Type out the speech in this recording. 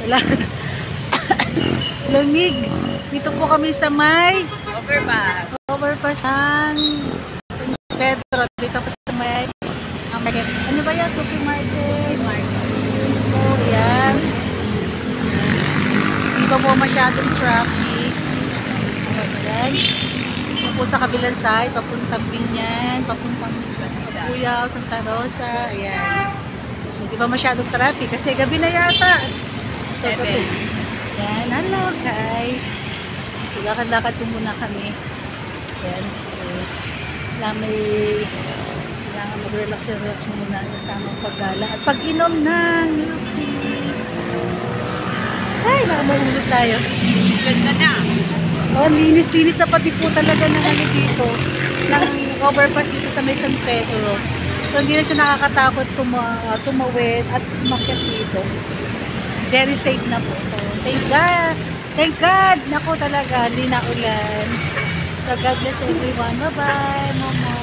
Wala. Lamig. Dito po kami sa may overpass ng San Pedro. Dito po sa may market. Ano ba yan? Supermarket. So, yan. Hindi pa po masyadong traffic. So, yan. Ito po sa kabilang side. Papuntang Binyan. Papuntang Cuyao, Santa Rosa. Ayan. So, di ba masyadong traffic? Kasi gabi na yata. So, gabi. Yan. Hello, guys. So, lakad-lakad po muna kami. Ayan. So, kailangan mag-relax muna kasama paggala at pag-inom ng milk tea. Ay, baka mahulog tayo. Ganda na. Oh, linis-linis na pati po talaga ng ano dito. Ng overpass dito sa may San Pedro. So, hindi na siya nakakatakot tumawid at umakyat dito. Very safe na po. So, thank God. Thank God. Naku talaga, hindi na ulan. So, God bless everyone. Bye-bye, Mama.